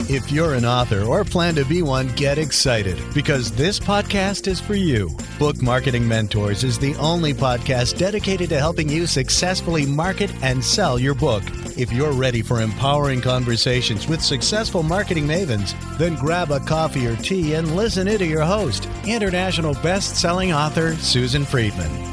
If you're an author or plan to be one, get excited because this podcast is for you. Book Marketing Mentors is the only podcast dedicated to helping you successfully market and sell your book. If you're ready for empowering conversations with successful marketing mavens, then grab a coffee or tea and listen in to your host, international best-selling author Susan Friedmann.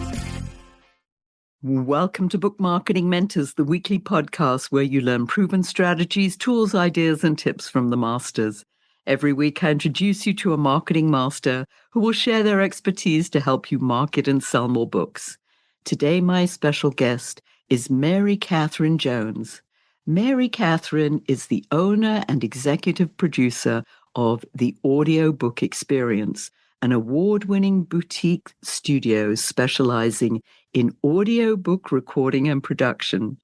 Welcome to Book Marketing Mentors, the weekly podcast where you learn proven strategies, tools, ideas, and tips from the masters. Every week, I introduce you to a marketing master who will share their expertise to help you market and sell more books. Today, my special guest is Mary Catherine Jones. Mary Catherine is the owner and executive producer of the Audiobook Experience, an award-winning boutique studio specializing in audiobook recording and production.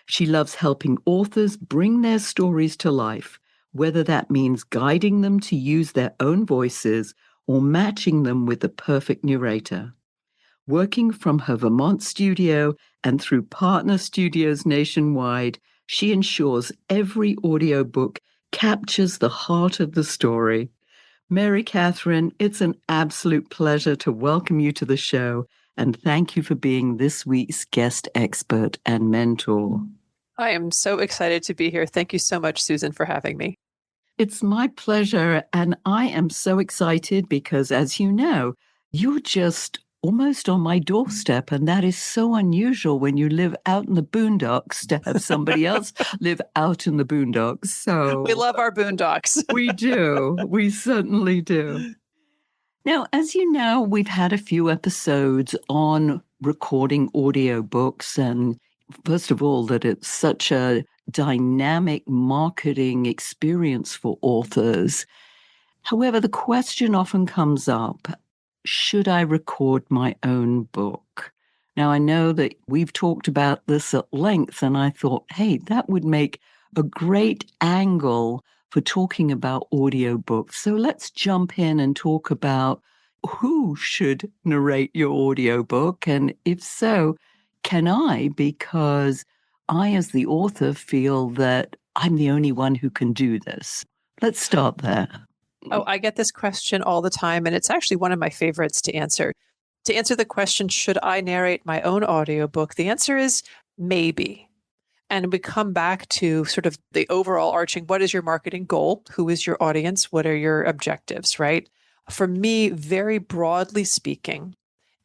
She loves helping authors bring their stories to life, whether that means guiding them to use their own voices or matching them with the perfect narrator. Working from her Vermont studio and through partner studios nationwide, she ensures every audiobook captures the heart of the story. Mary Catherine, it's an absolute pleasure to welcome you to the show, and thank you for being this week's guest expert and mentor. I am so excited to be here. Thank you so much, Susan, for having me. It's my pleasure, and I am so excited because, as you know, you're just almost on my doorstep, and that is so unusual when you live out in the boondocks to have somebody else live out in the boondocks. So we love our boondocks. We do. We certainly do. Now, as you know, we've had a few episodes on recording audiobooks, and first of all, that it's such a dynamic marketing experience for authors. However, the question often comes up, should I record my own book? Now, I know that we've talked about this at length, and I thought, hey, that would make a great angle for talking about audiobooks. So let's jump in and talk about who should narrate your audiobook, and if so, can I? Because I, as the author, feel that I'm the only one who can do this. Let's start there. Oh, I get this question all the time, and it's actually one of my favorites to answer. To answer the question, should I narrate my own audiobook? The answer is maybe. And we come back to sort of the overall arching, what is your marketing goal? Who is your audience? What are your objectives, right? For me, very broadly speaking,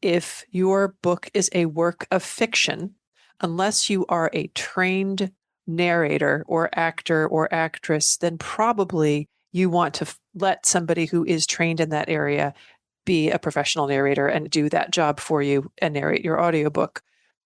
if your book is a work of fiction, unless you are a trained narrator or actor or actress, then probably you want to let somebody who is trained in that area be a professional narrator and do that job for you and narrate your audiobook.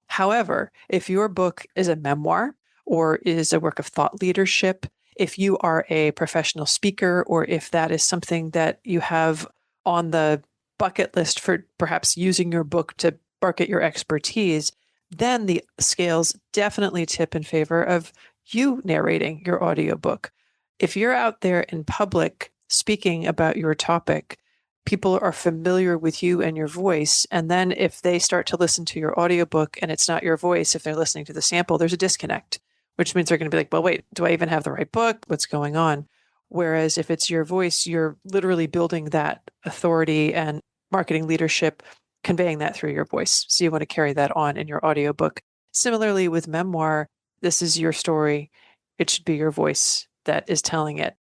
However, if your book is a memoir or is a work of thought leadership, if you are a professional speaker, or if that is something that you have on the bucket list for perhaps using your book to market your expertise, then the scales definitely tip in favor of you narrating your audiobook. If you're out there in public speaking about your topic, people are familiar with you and your voice. And then if they start to listen to your audiobook and it's not your voice, if they're listening to the sample, there's a disconnect, which means they're going to be like, well, wait, do I even have the right book? What's going on? Whereas if it's your voice, you're literally building that authority and marketing leadership, conveying that through your voice. So you want to carry that on in your audiobook. Similarly with memoir, this is your story. It should be your voice that is telling it.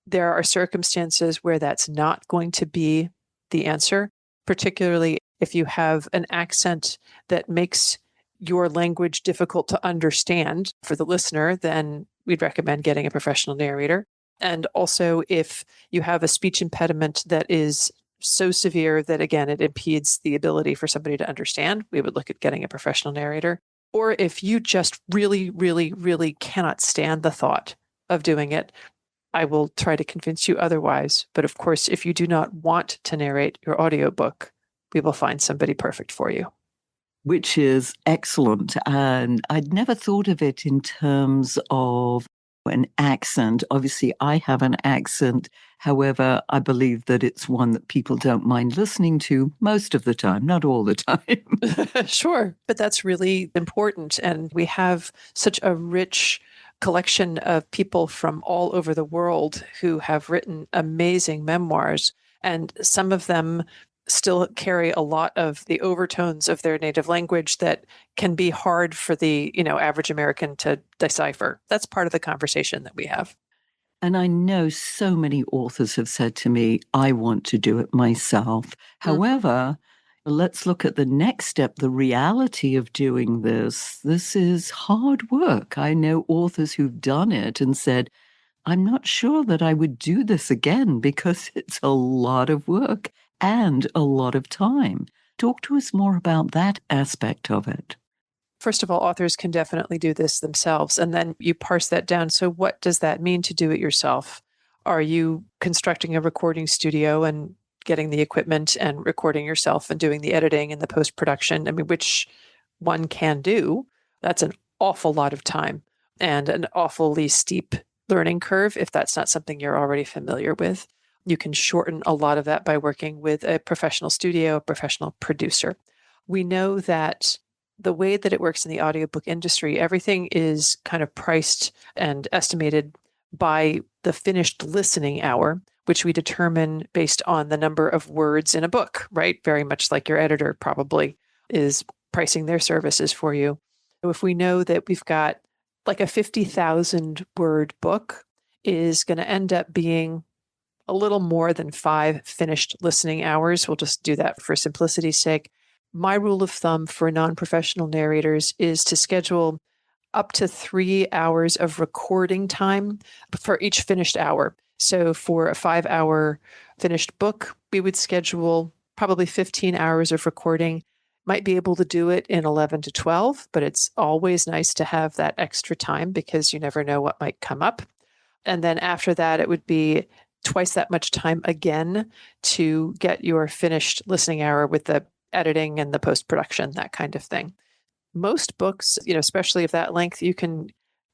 There are circumstances where that's not going to be the answer, particularly if you have an accent that makes your language difficult to understand for the listener, then we'd recommend getting a professional narrator. And also, if you have a speech impediment that is so severe that, again, it impedes the ability for somebody to understand, we would look at getting a professional narrator. Or if you just really, really, really cannot stand the thought of doing it, I will try to convince you otherwise. But of course, if you do not want to narrate your audiobook, we will find somebody perfect for you. Which is excellent. And I'd never thought of it in terms of an accent. Obviously, I have an accent. However, I believe that it's one that people don't mind listening to most of the time, not all the time. Sure. But that's really important. And we have such a rich collection of people from all over the world who have written amazing memoirs. And some of them still carry a lot of the overtones of their native language that can be hard for the, average American to decipher. That's part of the conversation that we have. And I know so many authors have said to me, I want to do it myself. However, let's look at the next step, the reality of doing this. This is hard work. I know authors who've done it and said, I'm not sure that I would do this again because it's a lot of work and a lot of time. Talk to us more about that aspect of it. First of all, authors can definitely do this themselves. And then you parse that down. So what does that mean to do it yourself? Are you constructing a recording studio and getting the equipment and recording yourself and doing the editing and the post-production? I mean, which one can do. That's an awful lot of time and an awfully steep learning curve if that's not something you're already familiar with. You can shorten a lot of that by working with a professional studio, a professional producer. We know that the way that it works in the audiobook industry, everything is kind of priced and estimated by the finished listening hour, which we determine based on the number of words in a book, right? Very much like your editor probably is pricing their services for you. So if we know that we've got like a 50,000 word book is going to end up being a little more than 5 finished listening hours. We'll just do that for simplicity's sake. My rule of thumb for non-professional narrators is to schedule up to 3 hours of recording time for each finished hour. So for a 5-hour finished book, we would schedule probably 15 hours of recording. Might be able to do it in 11 to 12, but it's always nice to have that extra time because you never know what might come up. And then after that, it would be twice that much time again to get your finished listening hour with the editing and the post-production, that kind of thing. Most books, especially of that length, you can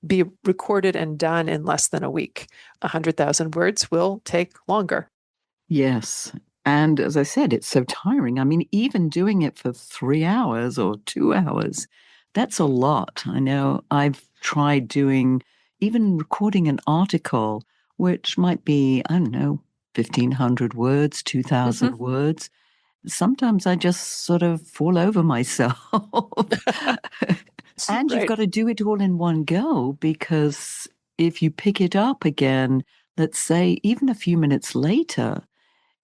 be recorded and done in less than a week. 100,000 words will take longer. Yes. And as I said, it's so tiring. I mean, even doing it for 3 hours or 2 hours, that's a lot. I know I've tried doing, even recording an article, which might be, 1,500 words, 2,000 words. Sometimes I just sort of fall over myself. And you've got to do it all in one go, because if you pick it up again, let's say even a few minutes later,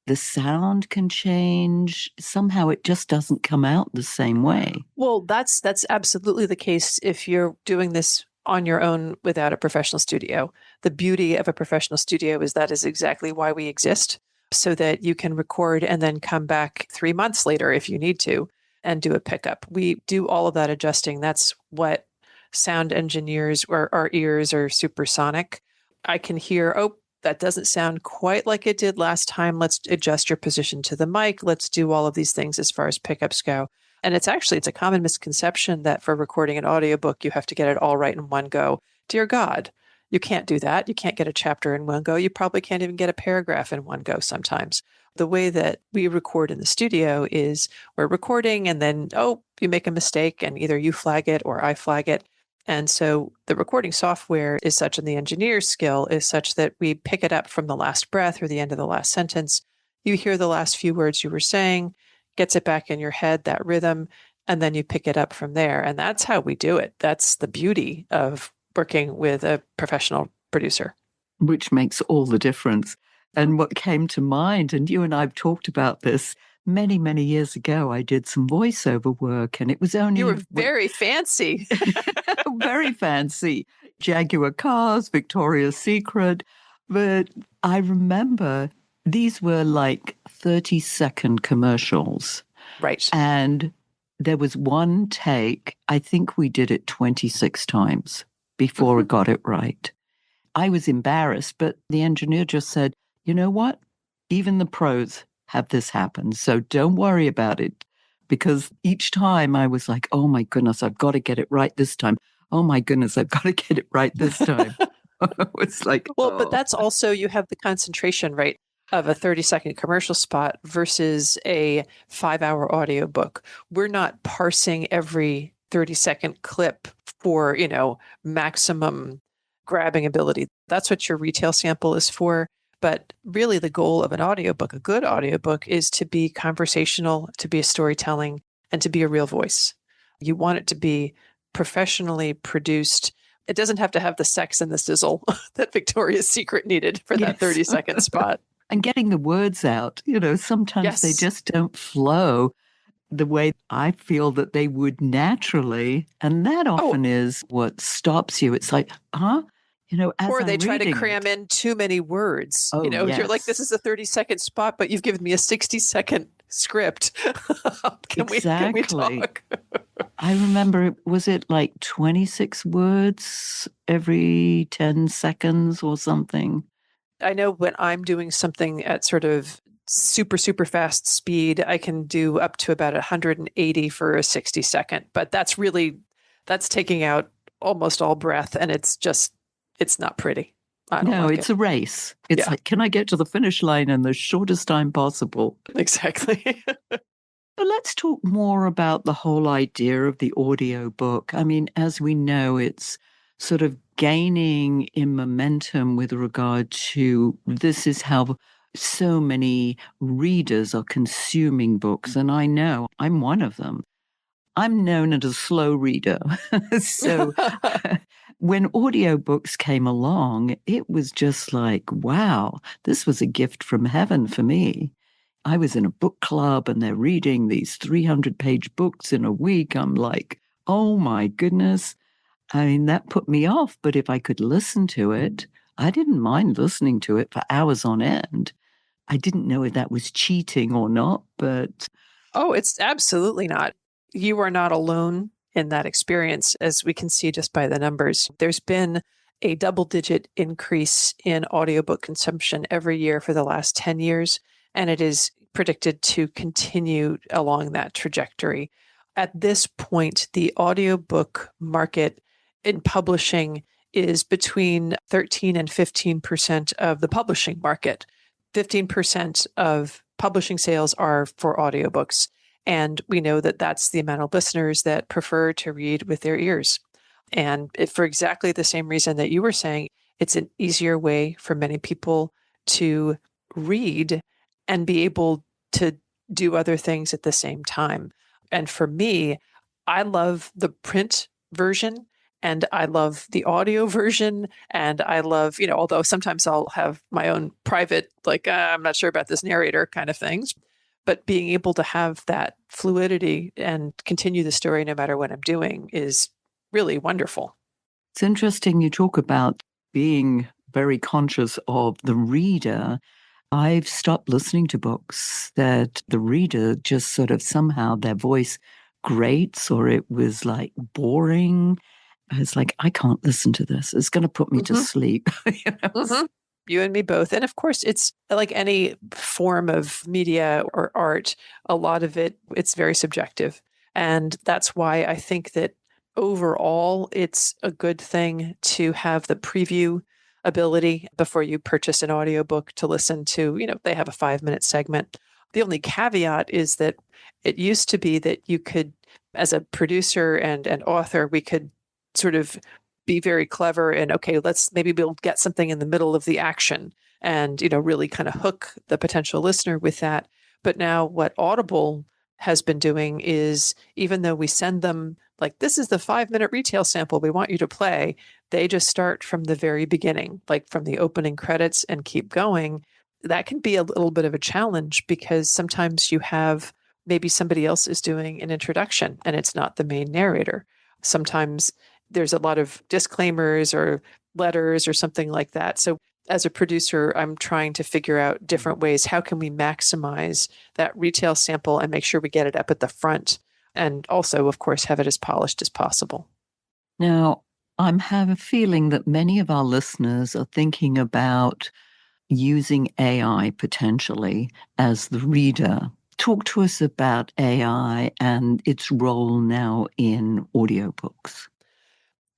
the sound can change. Somehow it just doesn't come out the same way. Well, that's absolutely the case if you're doing this on your own without a professional studio. The beauty of a professional studio is that is exactly why we exist, so that you can record and then come back 3 months later if you need to and do a pickup. We do all of that adjusting. That's what sound engineers, or our ears are supersonic. I can hear, oh, that doesn't sound quite like it did last time. Let's adjust your position to the mic. Let's do all of these things as far as pickups go. And it's a common misconception that for recording an audiobook, you have to get it all right in one go. Dear God, you can't do that. You can't get a chapter in one go. You probably can't even get a paragraph in one go sometimes. The way that we record in the studio is we're recording and then, you make a mistake and either you flag it or I flag it. And so the recording software is such, and the engineer's skill is such that we pick it up from the last breath or the end of the last sentence. You hear the last few words you were saying, gets it back in your head, that rhythm, and then you pick it up from there. And that's how we do it. That's the beauty of working with a professional producer. Which makes all the difference. And what came to mind, and you and I have talked about this many, many years ago, I did some voiceover work, and it was only... You were very fancy. Very fancy. Jaguar cars, Victoria's Secret. But I remember these were like 30-second commercials. Right. And there was one take, I think we did it 26 times before I got it right. I was embarrassed, but the engineer just said, you know what? Even the pros have this happen, so don't worry about it. Because each time I was like, oh my goodness, I've got to get it right this time. Oh my goodness, I've got to get it right this time. It's like, well, but that's also, you have the concentration rate of a 30-second commercial spot versus a 5-hour audiobook. We're not parsing every 30-second clip for, maximum grabbing ability. That's what your retail sample is for. But really the goal of an audiobook, a good audiobook, is to be conversational, to be a storytelling, and to be a real voice. You want it to be professionally produced. It doesn't have to have the sex and the sizzle that Victoria's Secret needed for that 30-second spot. And getting the words out, sometimes they just don't flow the way I feel that they would naturally. And that often is what stops you. It's like, as or they I'm try to reading cram in too many words. Oh, You're like, this yes. is a 30-second spot, but you've given me a 60-second script. Can we talk? I remember, was it like 26 words every 10 seconds or something? I know when I'm doing something at sort of super, super fast speed, I can do up to about 180 for a 60-second. But that's taking out almost all breath. And it's not pretty. I don't like it's a race. It's like, can I get to the finish line in the shortest time possible? Exactly. But let's talk more about the whole idea of the audiobook. I mean, as we know, it's sort of gaining in momentum with regard to this is how so many readers are consuming books. And I know I'm one of them. I'm known as a slow reader. So when audiobooks came along, it was just like, wow, this was a gift from heaven for me. I was in a book club and they're reading these 300-page books in a week. I'm like, oh my goodness. I mean, that put me off. But if I could listen to it, I didn't mind listening to it for hours on end. I didn't know if that was cheating or not, but... Oh, it's absolutely not. You are not alone in that experience, as we can see just by the numbers. There's been a double-digit increase in audiobook consumption every year for the last 10 years, and it is predicted to continue along that trajectory. At this point, the audiobook market in publishing is between 13 and 15% of the publishing market. 15% of publishing sales are for audiobooks. And we know that that's the amount of listeners that prefer to read with their ears. And for exactly the same reason that you were saying, it's an easier way for many people to read and be able to do other things at the same time. And for me, I love the print version and I love the audio version. And I love, although sometimes I'll have my own private, like, I'm not sure about this narrator kind of things, but being able to have that fluidity and continue the story no matter what I'm doing is really wonderful. It's interesting you talk about being very conscious of the reader. I've stopped listening to books that the reader just sort of somehow their voice grates or it was like boring. It's like, I can't listen to this. It's going to put me to sleep. You and me both. And of course, it's like any form of media or art, a lot of it's very subjective. And that's why I think that overall, it's a good thing to have the preview ability before you purchase an audiobook to listen to, they have a 5-minute segment. The only caveat is that it used to be that you could, as a producer and an author, we could sort of be very clever and, okay, we'll get something in the middle of the action and, really kind of hook the potential listener with that. But now what Audible has been doing is, even though we send them like, this is the 5-minute retail sample we want you to play, they just start from the very beginning, like from the opening credits and keep going. That can be a little bit of a challenge because sometimes you have maybe somebody else is doing an introduction and it's not the main narrator. Sometimes there's a lot of disclaimers or letters or something like that. So as a producer, I'm trying to figure out different ways. How can we maximize that retail sample and make sure we get it up at the front? And also, of course, have it as polished as possible. Now, I have a feeling that many of our listeners are thinking about using AI potentially as the reader. Talk to us about AI and its role now in audiobooks.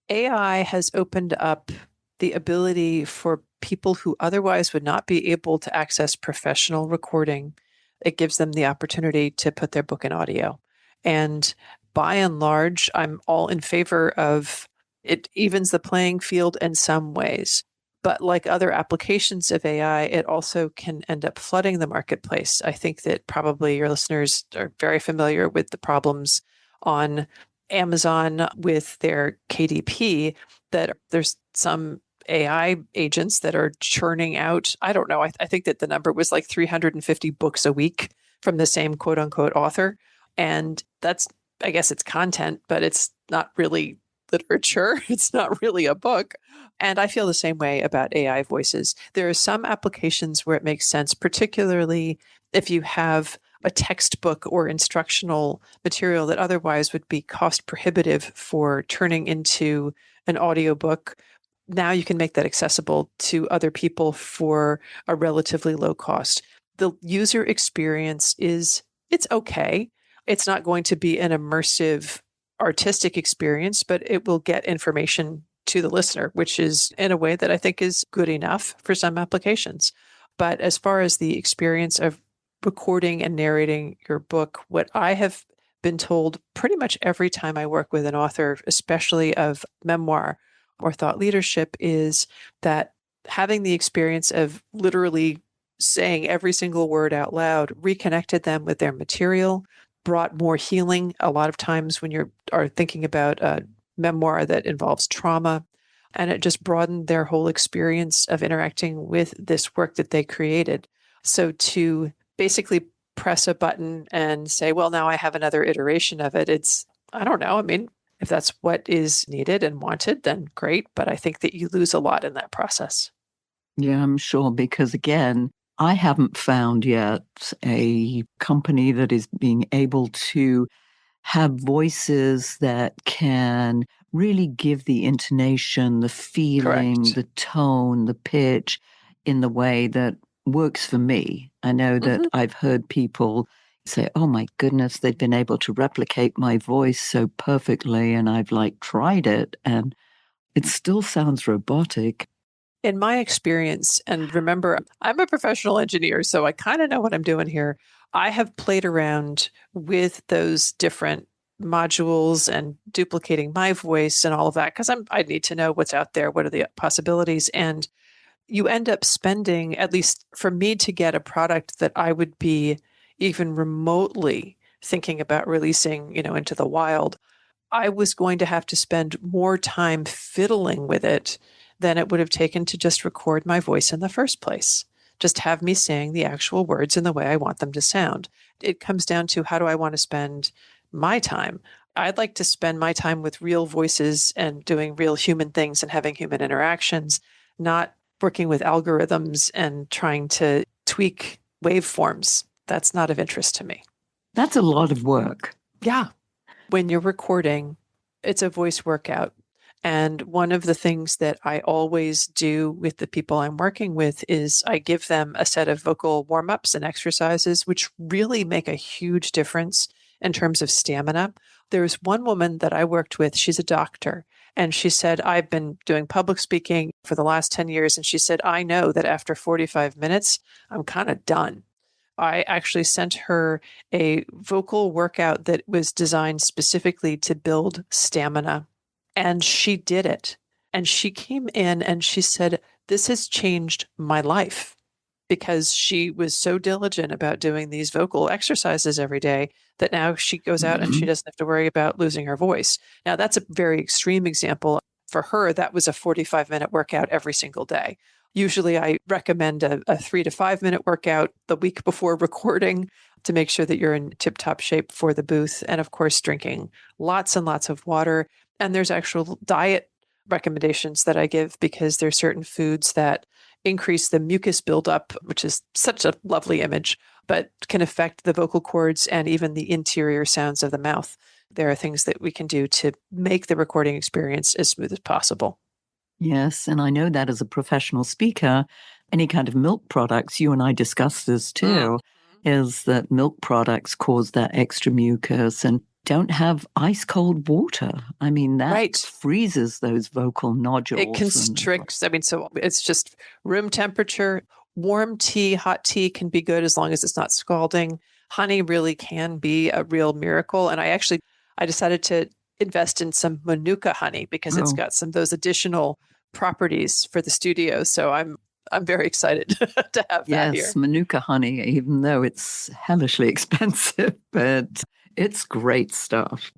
AI has opened up the ability for people who otherwise would not be able to access professional recording. It gives them the opportunity to put their book in audio. And by and large, I'm all in favor of It evens the playing field in some ways. But like other applications of AI, it also can end up flooding the marketplace. I think that probably your listeners are very familiar with the problems on Amazon with their KDP, that there's some AI agents that are churning out, I don't know, I think that the number was like 350 books a week from the same quote unquote author. And that's, I guess it's content, but it's not really literature. It's not really a book. And I feel the same way about AI voices. There are some applications where it makes sense, particularly if you have a textbook or instructional material that otherwise would be cost prohibitive for turning into an audiobook. Now you can make that accessible to other people for a relatively low cost. The user experience it's okay. It's not going to be an immersive artistic experience, but it will get information to the listener, which is in a way that I think is good enough for some applications. But as far as the experience of recording and narrating your book, what I have been told pretty much every time I work with an author, especially of memoir or thought leadership, is that having the experience of literally saying every single word out loud reconnected them with their material, brought more healing. A lot of times when you are thinking about a memoir that involves trauma, and it just broadened their whole experience of interacting with this work that they created. So to basically press a button and say, well, now I have another iteration of it, I don't know. I mean, if that's what is needed and wanted, then great. But I think that you lose a lot in that process. Yeah, I'm sure, because again, I haven't found yet a company that is being able to have voices that can really give the intonation, the feeling, Correct. the tone, the pitch in the way that works for me. I know that I've heard people say, oh my goodness, they've been able to replicate my voice so perfectly. And I've like tried it and it still sounds robotic. In my experience, and remember, I'm a professional engineer, so I kind of know what I'm doing here. I have played around with those different modules and duplicating my voice and all of that because I need to know what's out there, what are the possibilities, and you end up spending, at least for me, to get a product that I would be even remotely thinking about releasing, into the wild. I was going to have to spend more time fiddling with it than it would have taken to just record my voice in the first place. Just have me saying the actual words in the way I want them to sound. It comes down to, how do I want to spend my time? I'd like to spend my time with real voices and doing real human things and having human interactions, not working with algorithms and trying to tweak waveforms. That's not of interest to me. That's a lot of work. Yeah. When you're recording, it's a voice workout. And one of the things that I always do with the people I'm working with is I give them a set of vocal warm-ups and exercises, which really make a huge difference in terms of stamina. There's one woman that I worked with, she's a doctor, and she said, I've been doing public speaking for the last 10 years. And she said, I know that after 45 minutes, I'm kind of done. I actually sent her a vocal workout that was designed specifically to build stamina. And she did it. And she came in and she said, this has changed my life, because she was so diligent about doing these vocal exercises every day that now she goes out and she doesn't have to worry about losing her voice. Now, that's a very extreme example. For her, that was a 45-minute workout every single day. Usually I recommend a 3 to 5 minute workout the week before recording to make sure that you're in tip-top shape for the booth. And of course, drinking lots and lots of water. And there's actual diet recommendations that I give, because there's certain foods that increase the mucus buildup, which is such a lovely image, but can affect the vocal cords and even the interior sounds of the mouth. There are things that we can do to make the recording experience as smooth as possible. Yes, and I know that as a professional speaker, any kind of milk products, you and I discussed this too, is that milk products cause that extra mucus, and don't have ice cold water. I mean, that freezes those vocal nodules. It constricts. I mean, so it's just room temperature. Warm tea, hot tea can be good as long as it's not scalding. Honey really can be a real miracle. And I decided to invest in some Manuka honey because it's Oh, got some of those additional properties for the studio. So I'm very excited to have that yes, here. Manuka honey, even though it's hellishly expensive, but it's great stuff.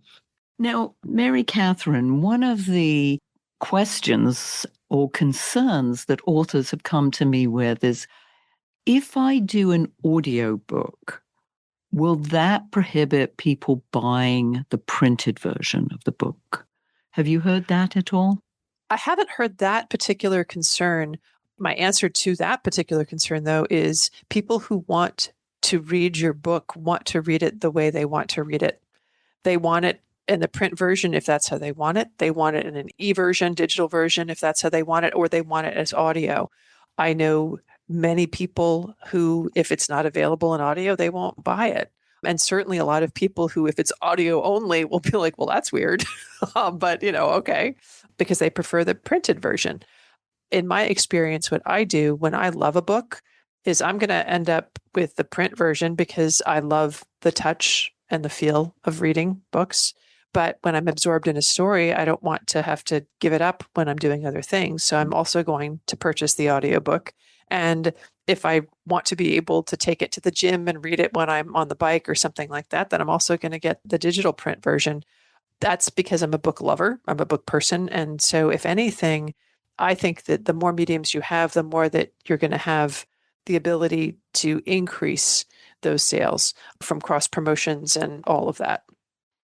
Now, Mary Catherine, one of the questions or concerns that authors have come to me with is, if I do an audiobook, will that prohibit people buying the printed version of the book? Have you heard that at all? I haven't heard that particular concern. My answer to that particular concern, though, is people who want to read your book want to read it the way they want to read it. They want it in the print version if that's how they want it. They want it in an e-version, digital version if that's how they want it, or they want it as audio. I know many people who, if it's not available in audio, they won't buy it. And certainly a lot of people who, if it's audio only, will be like, well, that's weird. But, okay, because they prefer the printed version. In my experience, what I do when I love a book is I'm going to end up with the print version because I love the touch and the feel of reading books. But when I'm absorbed in a story, I don't want to have to give it up when I'm doing other things. So I'm also going to purchase the audiobook. And if I want to be able to take it to the gym and read it when I'm on the bike or something like that, then I'm also going to get the digital print version. That's because I'm a book lover. I'm a book person. And so if anything, I think that the more mediums you have, the more that you're going to have the ability to increase those sales from cross promotions and all of that.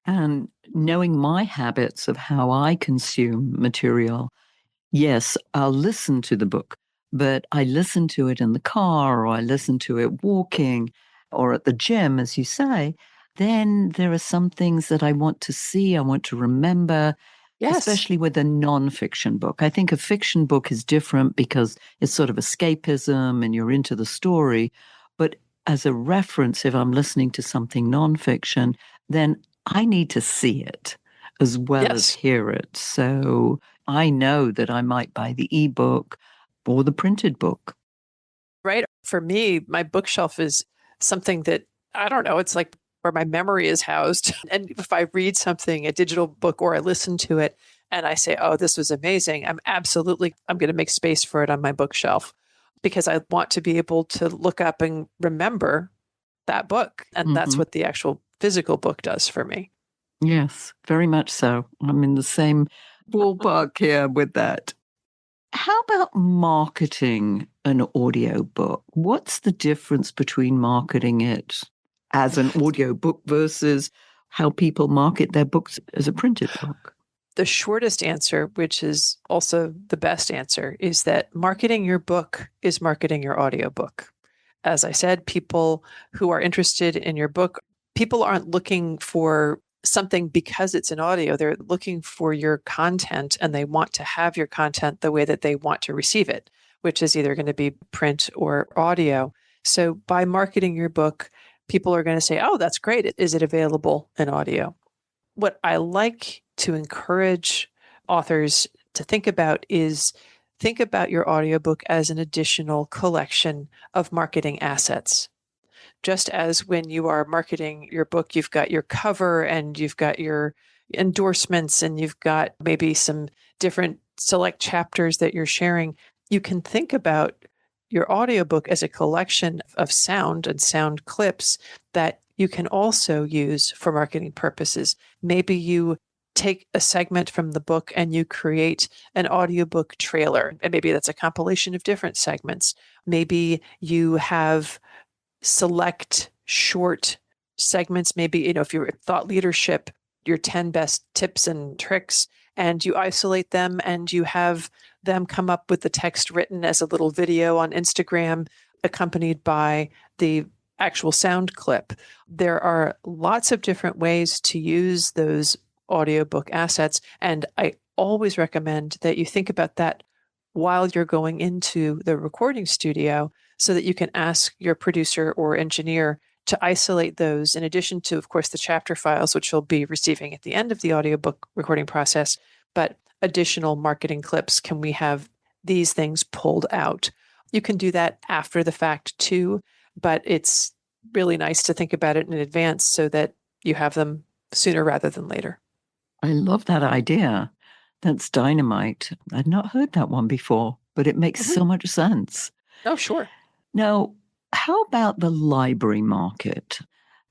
And knowing my habits of how I consume material, yes, I'll listen to the book, but I listen to it in the car, or I listen to it walking, or at the gym, as you say. Then there are some things that I want to see, I want to remember, Yes. especially with a nonfiction book. I think a fiction book is different because it's sort of escapism and you're into the story. But as a reference, if I'm listening to something nonfiction, then I need to see it as well as Yes. hear it. So I know that I might buy the ebook or the printed book. Right. For me, my bookshelf is something that I don't know, it's like where my memory is housed. And if I read something, a digital book, or I listen to it and I say, oh, this was amazing, I'm going to make space for it on my bookshelf because I want to be able to look up and remember that book. And that's Hmm. what the actual physical book does for me. Yes, very much so. I'm in the same ballpark here with that. How about marketing an audiobook? What's the difference between marketing it as an audiobook versus how people market their books as a printed book? The shortest answer, which is also the best answer, is that marketing your book is marketing your audiobook. As I said, people who are interested in your book, people aren't looking for something because it's an audio. They're looking for your content and they want to have your content the way that they want to receive it, which is either going to be print or audio. So by marketing your book, people are going to say, oh, that's great. Is it available in audio? What I like to encourage authors to think about is think about your audiobook as an additional collection of marketing assets. Just as when you are marketing your book, you've got your cover and you've got your endorsements and you've got maybe some different select chapters that you're sharing, you can think about your audiobook as a collection of sound and sound clips that you can also use for marketing purposes. Maybe you take a segment from the book and you create an audiobook trailer, and maybe that's a compilation of different segments. Maybe you have select short segments, maybe, if you're thought leadership, your 10 best tips and tricks, and you isolate them and you have them come up with the text written as a little video on Instagram, accompanied by the actual sound clip. There are lots of different ways to use those audiobook assets. And I always recommend that you think about that while you're going into the recording studio so that you can ask your producer or engineer to isolate those in addition to, of course, the chapter files, which you'll be receiving at the end of the audiobook recording process, but additional marketing clips. Can we have these things pulled out? You can do that after the fact too, but it's really nice to think about it in advance so that you have them sooner rather than later. I love that idea. That's dynamite. I'd not heard that one before, but it makes Mhm. so much sense. Oh, sure. Now, how about the library market?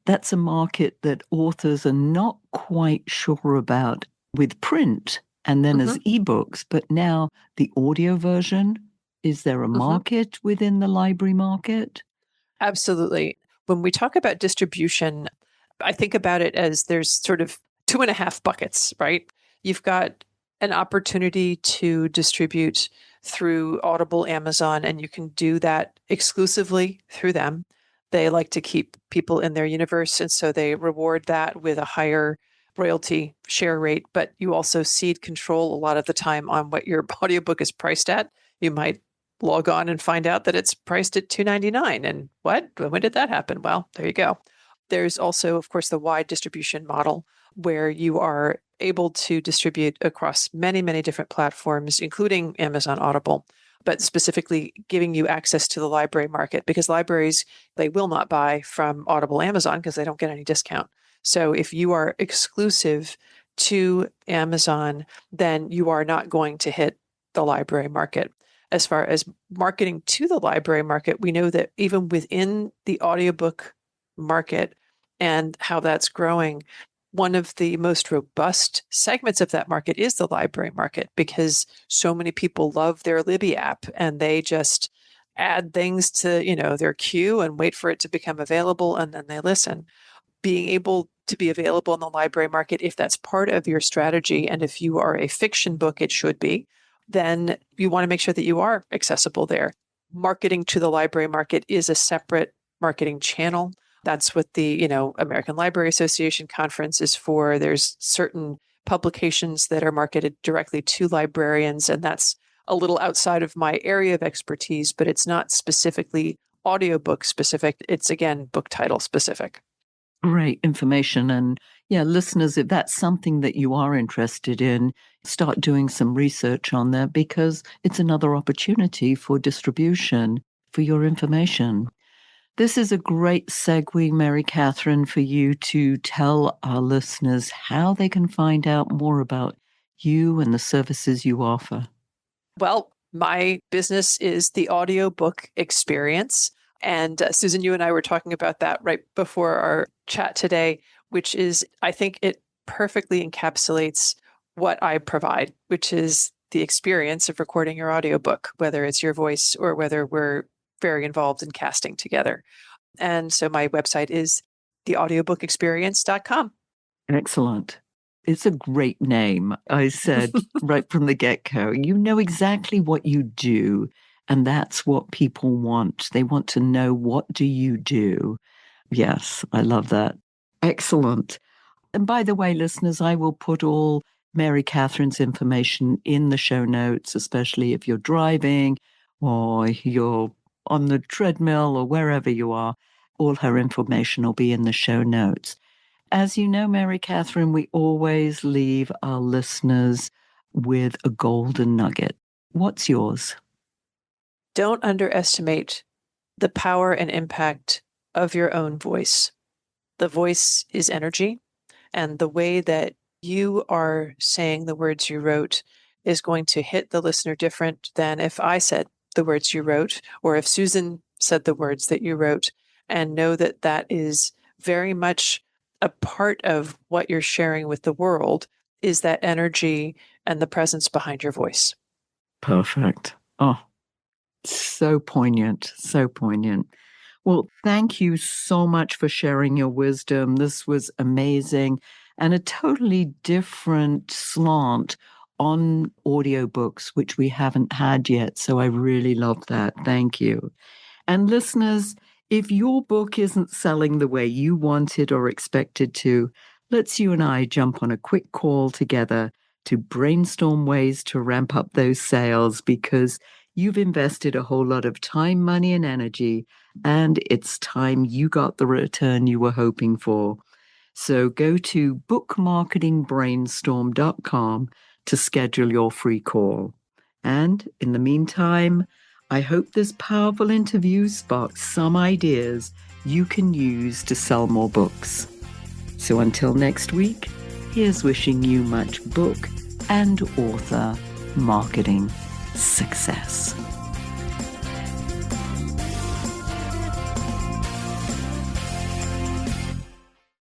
That's a market that authors are not quite sure about with print and then as Hmm. ebooks, but now the audio version. Is there a Hmm. market within the library market? Absolutely. When we talk about distribution, I think about it as there's sort of two and a half buckets, right? You've got an opportunity to distribute through Audible, Amazon, and you can do that exclusively through them. They like to keep people in their universe, and so they reward that with a higher royalty share rate. But you also cede control a lot of the time on what your audiobook is priced at. You might log on and find out that it's priced at $2.99. And what? When did that happen? Well, there you go. There's also, of course, the wide distribution model where you are able to distribute across many, many different platforms, including Amazon Audible, but specifically giving you access to the library market because libraries, they will not buy from Audible Amazon because they don't get any discount. So if you are exclusive to Amazon, then you are not going to hit the library market. As far as marketing to the library market, we know that even within the audiobook market and how that's growing, one of the most robust segments of that market is the library market because so many people love their Libby app and they just add things to, their queue and wait for it to become available and then they listen. Being able to be available in the library market, if that's part of your strategy, and if you are a fiction book, it should be, then you want to make sure that you are accessible there. Marketing to the library market is a separate marketing channel. That's what the, American Library Association conference is for. There's certain publications that are marketed directly to librarians, and that's a little outside of my area of expertise, but it's not specifically audiobook specific. It's again, book title specific. Great information. And yeah, listeners, if that's something that you are interested in, start doing some research on that because it's another opportunity for distribution for your information. This is a great segue, Mary Catherine, for you to tell our listeners how they can find out more about you and the services you offer. Well, my business is the Audiobook Experience. And Susan, you and I were talking about that right before our chat today, which is, I think it perfectly encapsulates what I provide, which is the experience of recording your audiobook, whether it's your voice or whether we're very involved in casting together. And so my website is theaudiobookexperience.com. Excellent. It's a great name. I said right from the get-go, you know exactly what you do, and that's what people want. They want to know, what do you do? Yes, I love that. Excellent. And by the way, listeners, I will put all Mary Catherine's information in the show notes, especially if you're driving or you're on the treadmill or wherever you are. All her information will be in the show notes. As you know, Mary Catherine, we always leave our listeners with a golden nugget. What's yours? Don't underestimate the power and impact of your own voice. The voice is energy, and the way that you are saying the words you wrote is going to hit the listener different than if I said the words you wrote, or if Susan said the words that you wrote, and know that that is very much a part of what you're sharing with the world is that energy and the presence behind your voice. Perfect. Oh, so poignant, so poignant. Well, thank you so much for sharing your wisdom. This was amazing and a totally different slant on audiobooks, which we haven't had yet. So I really love that. Thank you. And listeners, if your book isn't selling the way you wanted or expected to, let's you and I jump on a quick call together to brainstorm ways to ramp up those sales because you've invested a whole lot of time, money, and energy, and it's time you got the return you were hoping for. So go to bookmarketingbrainstorm.com to schedule your free call. And in the meantime, I hope this powerful interview sparks some ideas you can use to sell more books. So until next week, here's wishing you much book and author marketing success.